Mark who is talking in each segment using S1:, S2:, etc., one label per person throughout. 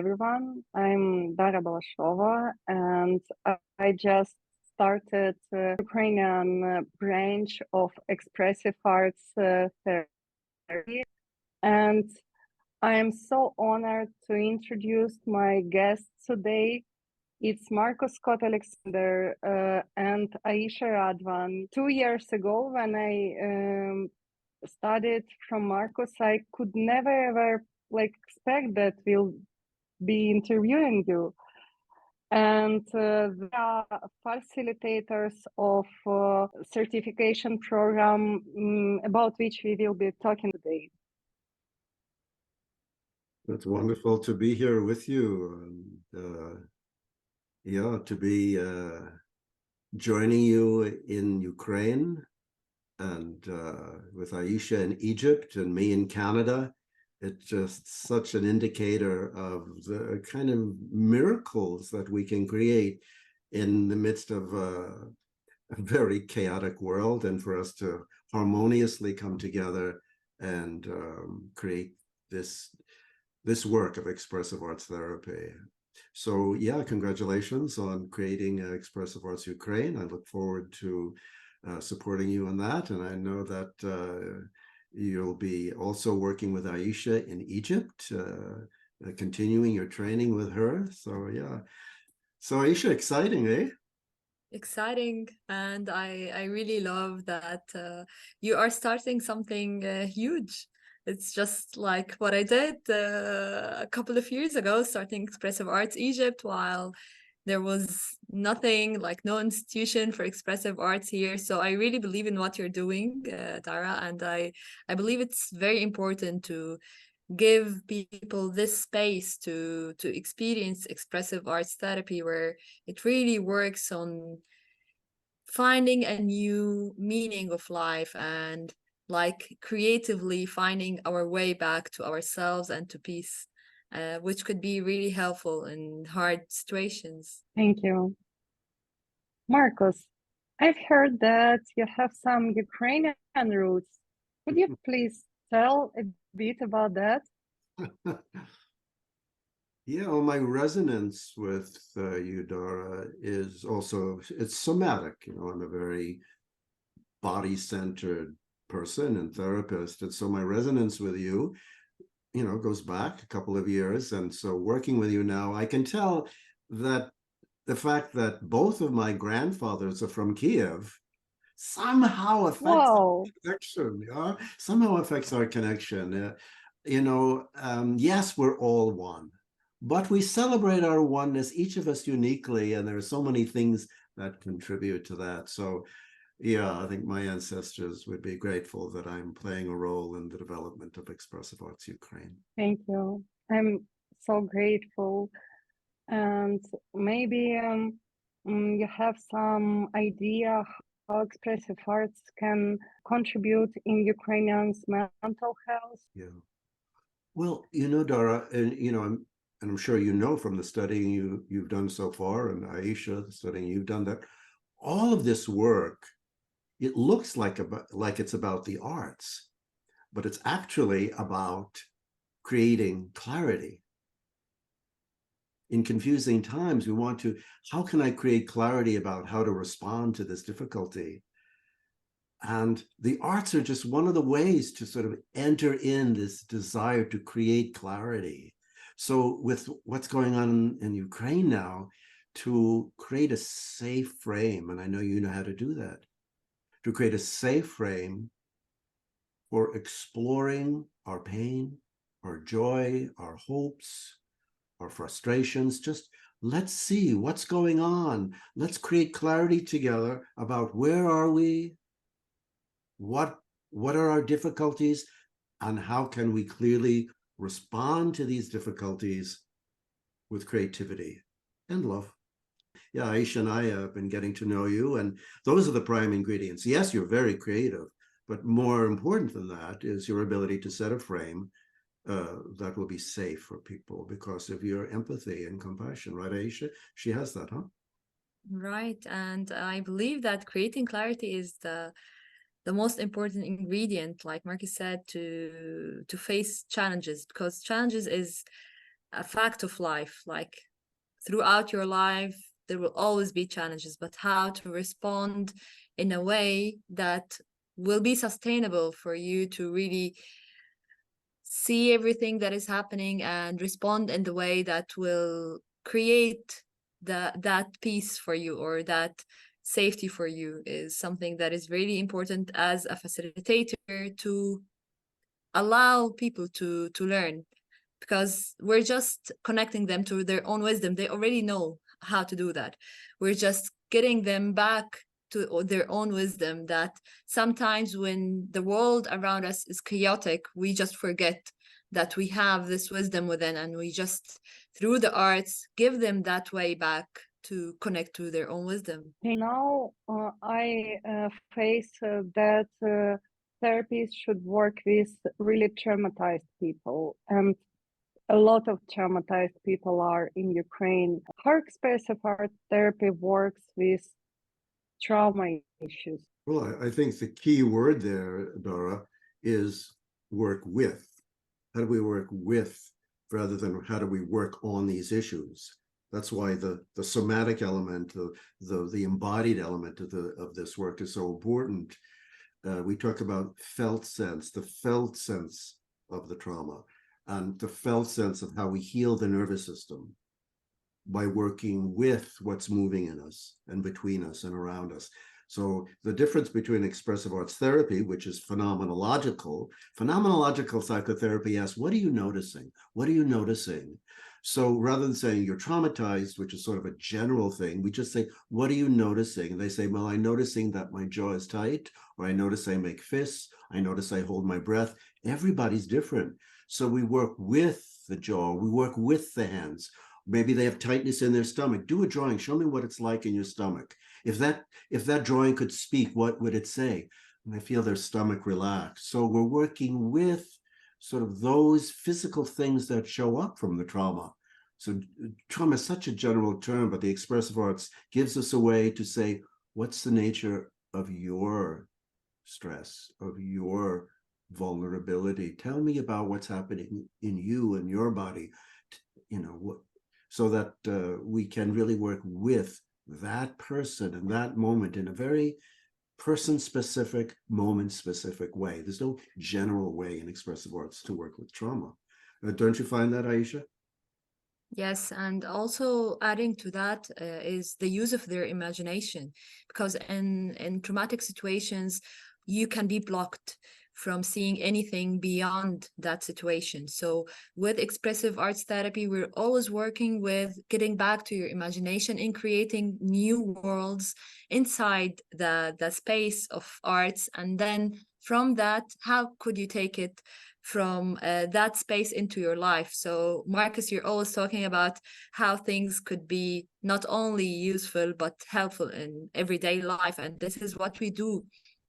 S1: everyone. I'm Dara Balashova, and I just started Ukrainian branch of Expressive Arts Therapy, and I am so honored to introduce my guests today. It's Markus Scott-Alexander and Aisha Radwan. 2 years ago, when I studied from Markus, I could never ever expect that we'll be interviewing you. And they are facilitators of certification program about which we will be talking today.
S2: It's wonderful to be here with you, and yeah, to be joining you in Ukraine, and with Aisha in Egypt and me in Canada. It's just such an indicator of the kind of miracles that we can create in the midst of a very chaotic world, and for us to harmoniously come together and create this work of expressive arts therapy. So yeah, congratulations on creating Expressive Arts Ukraine. I look forward to supporting you on that, and I know that you'll be also working with Aisha in Egypt, continuing your training with her. So yeah, so Aisha, exciting, eh?
S3: Exciting, and I really love that you are starting something huge. It's just like what I did a couple of years ago, starting Expressive Arts Egypt, while there was nothing, like no institution for expressive arts here. So I really believe in what you're doing, Dara, and I believe it's very important to give people this space to experience expressive arts therapy, where it really works on finding a new meaning of life and like creatively finding our way back to ourselves and to peace, which could be really helpful in hard situations.
S1: Thank you. Markus, I've heard that you have some Ukrainian roots. Could you please tell a bit about that?
S2: Yeah, well, my resonance with you, Dara, is also, it's somatic. You know, I'm a very body-centered person and therapist, and so my resonance with you, you know, goes back a couple of years. And so working with you now, I can tell that the fact that both of my grandfathers are from Kiev somehow affects our connection. Yeah? Somehow affects our connection. You know, yes, we're all one, but we celebrate our oneness, each of us uniquely, and there are so many things that contribute to that. So yeah, I think my ancestors would be grateful that I'm playing a role in the development of Expressive Arts Ukraine.
S1: Thank you. I'm so grateful. And maybe you have some idea how expressive arts can contribute in Ukrainians' mental health?
S2: Yeah. Well, you know, Dara, and you know, I'm sure you know from the studying you've done so far, and Aisha, the studying you've done, that all of this work, it looks like it's about the arts, but it's actually about creating clarity. In confusing times, we want to, how can I create clarity about how to respond to this difficulty? And the arts are just one of the ways to sort of enter in this desire to create clarity. So with what's going on in Ukraine now, to create a safe frame, and I know you know how to do that, to create a safe frame for exploring our pain, our joy, our hopes, our frustrations. Just let's see what's going on. Let's create clarity together about where are we, what are our difficulties, and how can we clearly respond to these difficulties with creativity and love. Yeah, Aisha and I have been getting to know you, and those are the prime ingredients. Yes, you're very creative, but more important than that is your ability to set a frame that will be safe for people because of your empathy and compassion, right, Aisha? She has that, huh?
S3: Right, and I believe that creating clarity is the most important ingredient, like Marcus said, to face challenges, because challenges is a fact of life. Like throughout your life, there will always be challenges, but how to respond in a way that will be sustainable for you to really see everything that is happening and respond in the way that will create that peace for you, or that safety for you, is something that is really important as a facilitator, to allow people to learn, because we're just connecting them to their own wisdom. They already know how to do that. We're just getting them back to their own wisdom, that sometimes when the world around us is chaotic, we just forget that we have this wisdom within, and we just, through the arts, give them that way back to connect to their own wisdom.
S1: Now I face that therapists should work with really traumatized people, and a lot of traumatized people are in Ukraine. How expressive art therapy works with trauma issues?
S2: Well, I think the key word there, Dara, is work with. How do we work with, rather than how do we work on these issues? That's why the somatic element, the embodied element of this work is so important. We talk about felt sense, the felt sense of the trauma, and the felt sense of how we heal the nervous system by working with what's moving in us and between us and around us. So the difference between expressive arts therapy, which is phenomenological psychotherapy asks, what are you noticing? What are you noticing? So rather than saying you're traumatized, which is sort of a general thing, we just say, what are you noticing? And they say, well, I'm noticing that my jaw is tight, or I notice I make fists, I notice I hold my breath. Everybody's different. So we work with the jaw, we work with the hands. Maybe they have tightness in their stomach. Do a drawing, show me what it's like in your stomach. If that drawing could speak, what would it say? And I feel their stomach relax. So we're working with sort of those physical things that show up from the trauma. So trauma is such a general term, but the expressive arts gives us a way to say, what's the nature of your stress, of your vulnerability? Tell me about what's happening in you and your body, so that we can really work with that person and that moment in a very person-specific, moment-specific way. There's no general way in expressive arts to work with trauma. Don't you find that, Aisha?
S3: Yes, and also adding to that is the use of their imagination, because in traumatic situations, you can be blocked from seeing anything beyond that situation. So with expressive arts therapy, we're always working with getting back to your imagination in creating new worlds inside the space of arts. And then from that, how could you take it from that space into your life? So Markus, you're always talking about how things could be not only useful but helpful in everyday life, and this is what we do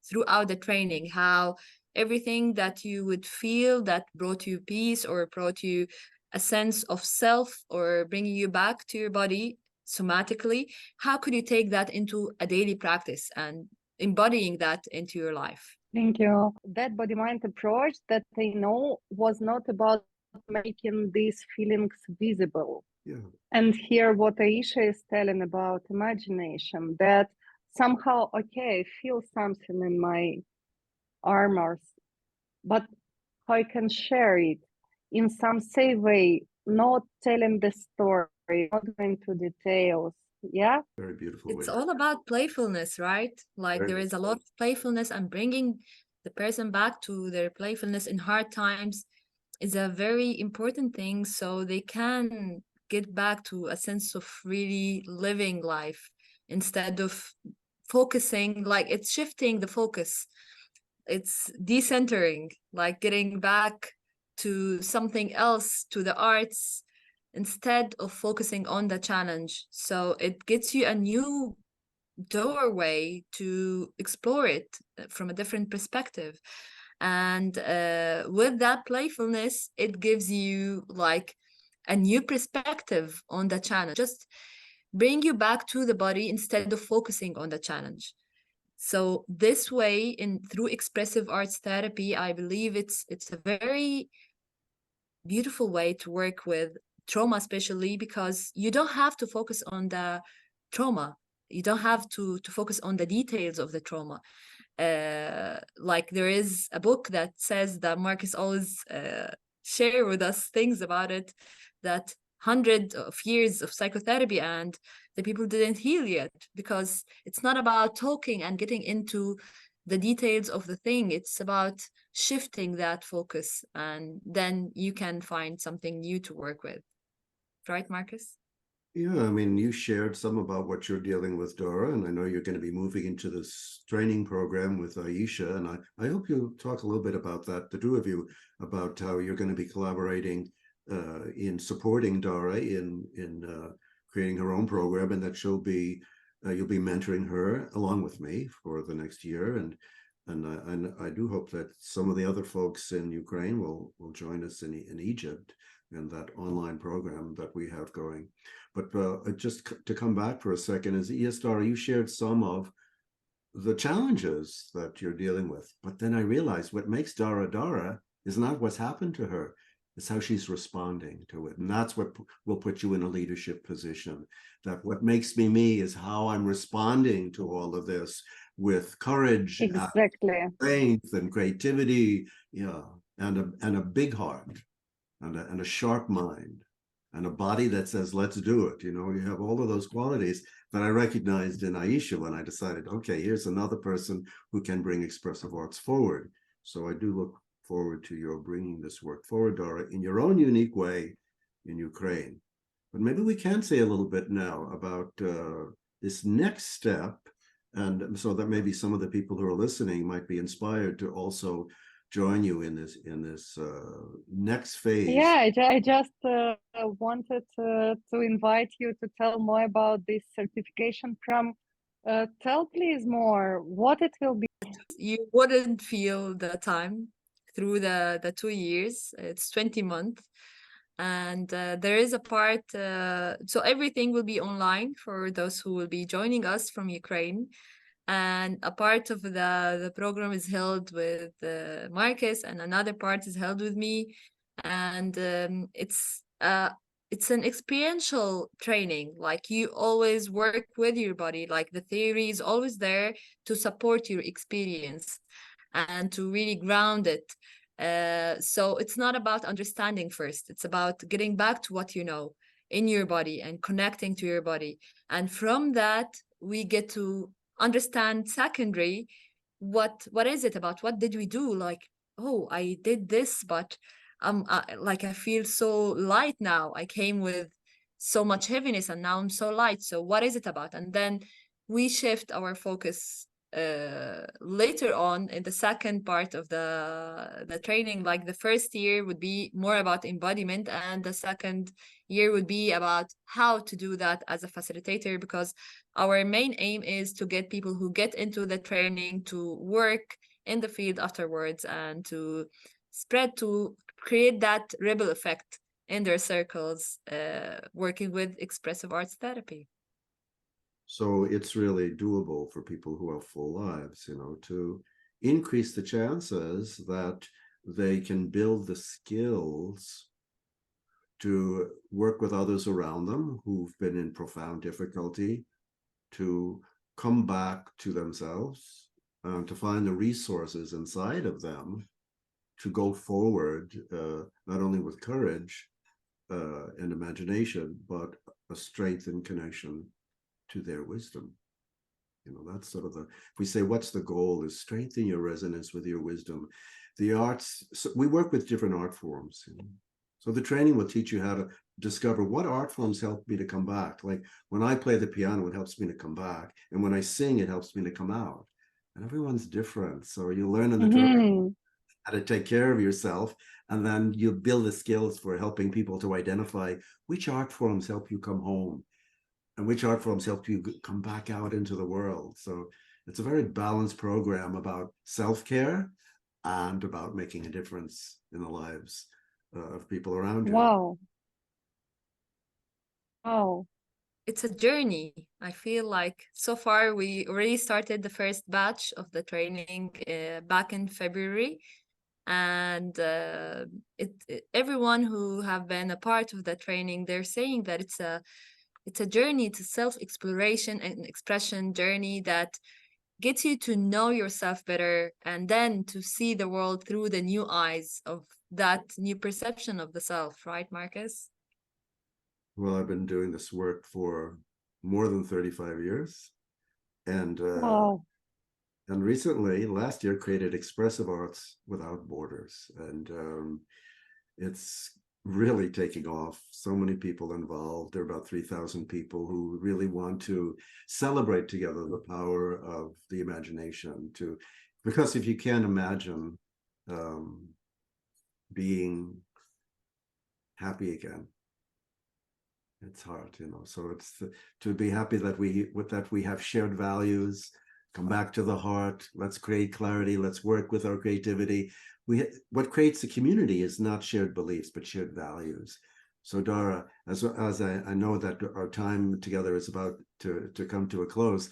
S3: throughout the training. How everything that you would feel that brought you peace, or brought you a sense of self, or bringing you back to your body somatically, how could you take that into a daily practice and embodying that into your life?
S1: Thank you. That body-mind approach that I know was not about making these feelings visible.
S2: Yeah.
S1: And here what Aisha is telling about imagination, that somehow, okay, I feel something in my armors, but I can share it in some safe way, not telling the story, not going to details. Yeah.
S2: Very beautiful
S3: It's
S2: way.
S3: all about playfulness, right? Like there is a lot of playfulness, and bringing the person back to their playfulness in hard times is a very important thing, so they can get back to a sense of really living life instead of focusing. Like it's shifting the focus, it's decentering, like getting back to something else, to the arts, instead of focusing on the challenge. So it gets you a new doorway to explore it from a different perspective. And with that playfulness, it gives you like a new perspective on the challenge, just bring you back to the body instead of focusing on the challenge. So this way, in through expressive arts therapy, I believe it's a very beautiful way to work with trauma, especially because you don't have to focus on the trauma. You don't have to focus on the details of the trauma. Like there is a book that says that Marcus always share with us things about it, that hundreds of years of psychotherapy and the people didn't heal yet, because it's not about talking and getting into the details of the thing. It's about shifting that focus, and then you can find something new to work with. Right, Marcus?
S2: Yeah, I mean, you shared some about what you're dealing with, Dara, and I know you're going to be moving into this training program with Aisha, and I hope you'll talk a little bit about that, the two of you, about how you're going to be collaborating in supporting Dara in creating her own program, and that she'll be you'll be mentoring her along with me for the next year, and I do hope that some of the other folks in Ukraine will join us in Egypt and that online program that we have going. But just to come back for a second, is yes, Dara, you shared some of the challenges that you're dealing with. But then I realized what makes Dara Dara is not what's happened to her, it's how she's responding to it. And that's what will put you in a leadership position. That what makes me me is how I'm responding to all of this with courage,
S1: Exactly.
S2: strength, and creativity, yeah, and a big heart, and a sharp mind, and a body that says, let's do it. You know, you have all of those qualities that I recognized in Aisha when I decided, okay, here's another person who can bring expressive arts forward. So I do look forward to your bringing this work forward, Dara, in your own unique way in Ukraine. But maybe we can say a little bit now about this next step, and so that maybe some of the people who are listening might be inspired to also join you in this next phase.
S1: Yeah, I just wanted to invite you to tell more about this certification program. Tell please more what it will be.
S3: You wouldn't feel the time through the 2 years. It's 20 months. And there is a part, so everything will be online for those who will be joining us from Ukraine. And a part of the program is held with Marcus, and another part is held with me. And it's an experiential training. Like you always work with your body. Like the theory is always there to support your experience and to really ground it. So it's not about understanding first. It's about getting back to what you know in your body and connecting to your body. And from that, we get to understand secondary what is it about, what did we do, like, oh, I did this, but like I feel so light now. I came with so much heaviness and now I'm so light, so what is it about? And then we shift our focus later on in the second part of the training. Like the first year would be more about embodiment, and the second year would be about how to do that as a facilitator, because our main aim is to get people who get into the training to work in the field afterwards and to spread, to create that ripple effect in their circles, working with expressive arts therapy.
S2: So it's really doable for people who have full lives, you know, to increase the chances that they can build the skills to work with others around them who've been in profound difficulty, to come back to themselves, to find the resources inside of them to go forward, not only with courage and imagination, but a strength and connection to their wisdom. You know, that's sort of the, if we say what's the goal, is strengthen your resonance with your wisdom. The arts, so we work with different art forms, you know? So the training will teach you how to discover what art forms help me to come back. Like when I play the piano, it helps me to come back, and when I sing, it helps me to come out. And everyone's different, so you learn in the training how to take care of yourself, and then you build the skills for helping people to identify which art forms help you come home and which art forms help you come back out into the world. So it's a very balanced program about self-care and about making a difference in the lives of people around you.
S1: Wow. Wow.
S3: It's a journey. I feel like so far we already started the first batch of the training back in February. And everyone who have been a part of the training, they're saying that it's a journey to self-exploration and expression journey that gets you to know yourself better and then to see the world through the new eyes of that new perception of the self, right, Marcus?
S2: Well, I've been doing this work for more than 35 years. And
S1: Wow.
S2: and recently, last year, created Expressive Arts Without Borders. And it's really taking off. So many people involved. There are about 3,000 people who really want to celebrate together the power of the imagination. Because if you can't imagine being happy again, it's hard, so it's to be happy that we have shared values. Come back to the heart. Let's create clarity. Let's work with our creativity. What creates a community is not shared beliefs but shared values. So Dara, as I know that our time together is about to come to a close,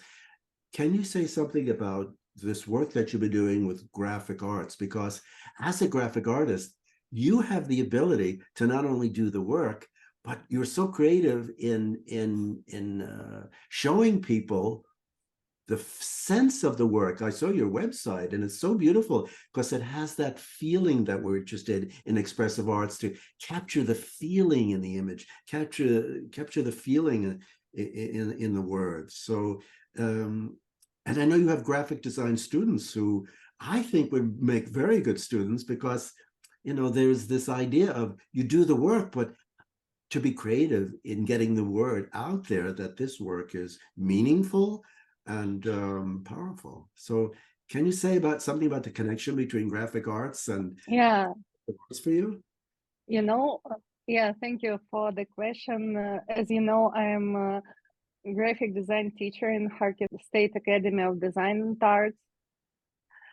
S2: can you say something about this work that you've been doing with graphic arts? Because as a graphic artist, you have the ability to not only do the work, but you're so creative in showing people the sense of the work. I saw your website, and it's so beautiful because it has that feeling that we're interested in expressive arts, to capture the feeling in the image, capture the feeling in the words. So, and I know you have graphic design students who I think would make very good students, because there's this idea of you do the work, but to be creative in getting the word out there that this work is meaningful and powerful. So can you say something about the connection between graphic arts and
S1: Yeah,
S2: arts for you?
S1: Yeah, thank you for the question. As you know, I'm a graphic design teacher in Kharkiv State Academy of Design and Arts.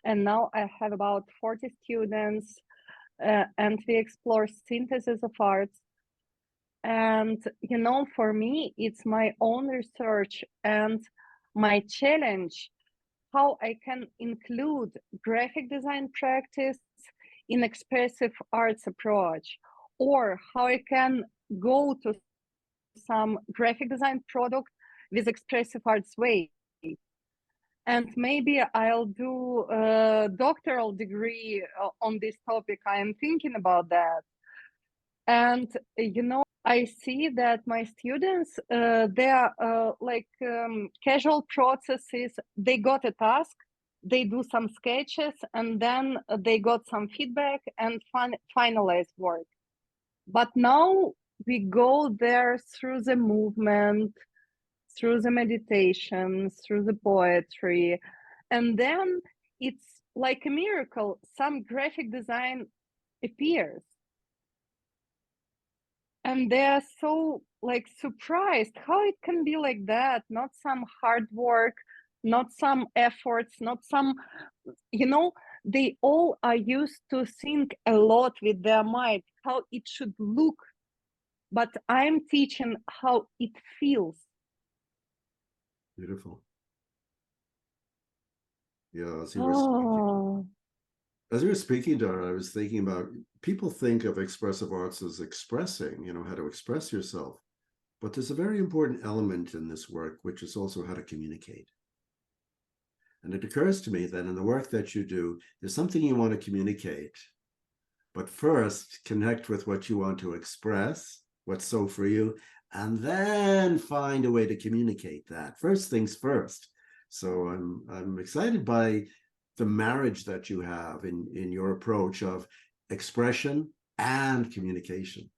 S1: And now I have about 40 students, and we explore synthesis of arts. And, for me, it's my own research and my challenge how I can include graphic design practice in expressive arts approach, or how I can go to some graphic design product with expressive arts way. And maybe I'll do a doctoral degree on this topic. I am thinking about that. And, I see that my students, they are casual processes. They got a task, they do some sketches, and then they got some feedback and finalized work. But now we go there through the movement, through the meditation, through the poetry. And then it's like a miracle. Some graphic design appears. And they're so surprised how it can be like that. Not some hard work, not some efforts, not some, they all are used to think a lot with their mind, how it should look. But I'm teaching how it feels.
S2: Beautiful. Yeah, as you were speaking, Dara, I was thinking about, people think of expressive arts as expressing, how to express yourself. But there's a very important element in this work, which is also how to communicate. And it occurs to me that in the work that you do, there's something you want to communicate. But first, connect with what you want to express, what's so for you, and then find a way to communicate that. First things first. So I'm excited by the marriage that you have in your approach of expression and communication.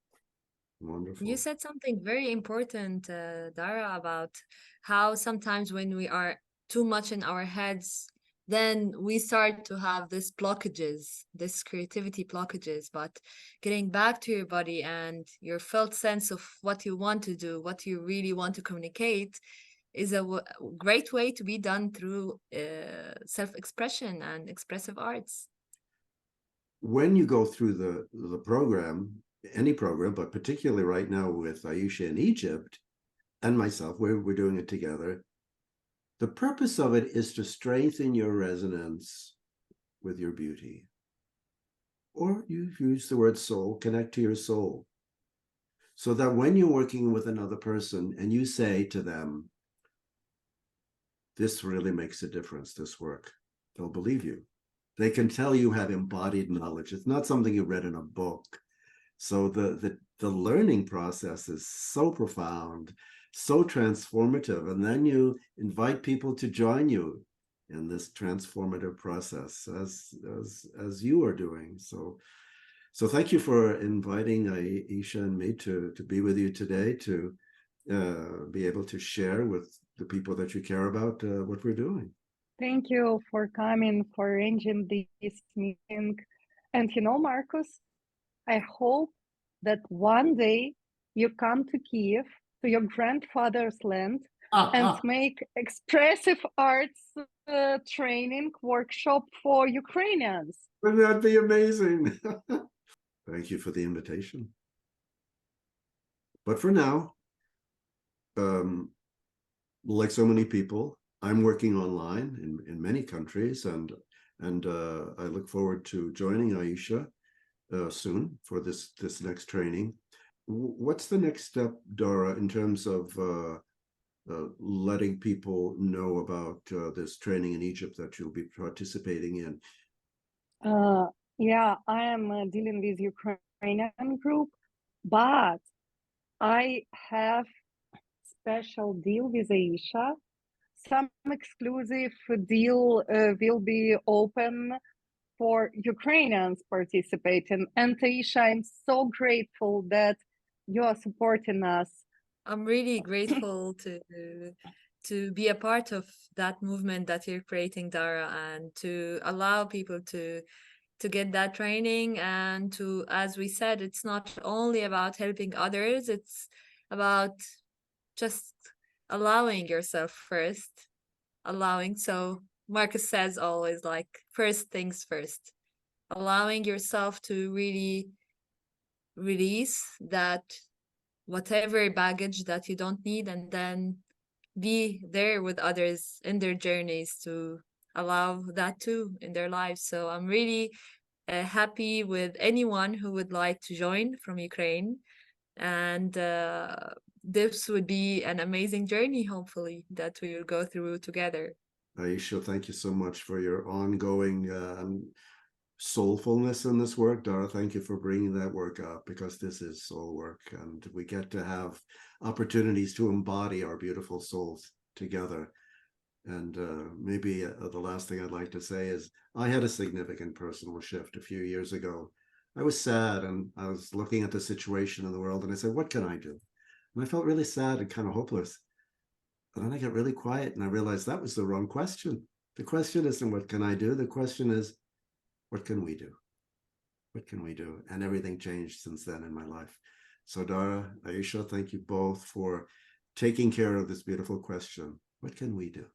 S2: Wonderful.
S3: You said something very important, Dara, about how sometimes when we are too much in our heads, then we start to have this blockages, this creativity blockages. But getting back to your body and your felt sense of what you want to do, what you really want to communicate, is a great way to be done through self-expression and expressive arts.
S2: When you go through the program, any program, but particularly right now with Aisha in Egypt and myself, we're doing it together, the purpose of it is to strengthen your resonance with your beauty. or you use the word soul, connect to your soul. So that when you're working with another person and you say to them, this really makes a difference, this work, they'll believe you. They can tell you have embodied knowledge. It's not something you read in a book. So the learning process is so profound, so transformative. And then you invite people to join you in this transformative process as you are doing. So thank you for inviting Aisha and me to be with you today, to be able to share with the people that you care about what we're doing.
S1: Thank you for coming, for arranging this meeting. And Markus, I hope that one day you come to Kiev, to your grandfather's land, and make expressive arts training workshop for Ukrainians.
S2: Wouldn't that be amazing? Thank you for the invitation. But for now, like so many people, I'm working online in many countries, and I look forward to joining Aisha soon for this next training. What's the next step, Dara, in terms of letting people know about this training in Egypt that you'll be participating in?
S1: Yeah, I am dealing with Ukrainian group, but I have special deal with Aisha. Some exclusive deal will be open for Ukrainians participating. And Aisha, I'm so grateful that you are supporting us.
S3: I'm really grateful to be a part of that movement that you're creating, Dara, and to allow people to get that training, and to, as we said, it's not only about helping others, it's about just allowing yourself first. So Markus says always, like, first things first, allowing yourself to really release that whatever baggage that you don't need, and then be there with others in their journeys to allow that too in their lives. So I'm really happy with anyone who would like to join from Ukraine, and this would be an amazing journey, hopefully, that we will go through together.
S2: Aisha, thank you so much for your ongoing soulfulness in this work. Dara, thank you for bringing that work up, because this is soul work, and we get to have opportunities to embody our beautiful souls together. And maybe the last thing I'd like to say is I had a significant personal shift a few years ago. I was sad, and I was looking at the situation in the world, and I said, what can I do? And I felt really sad and kind of hopeless. And then I got really quiet, and I realized that was the wrong question. The question isn't what can I do? The question is, what can we do? What can we do? And everything changed since then in my life. So Dara, Aisha, thank you both for taking care of this beautiful question. What can we do?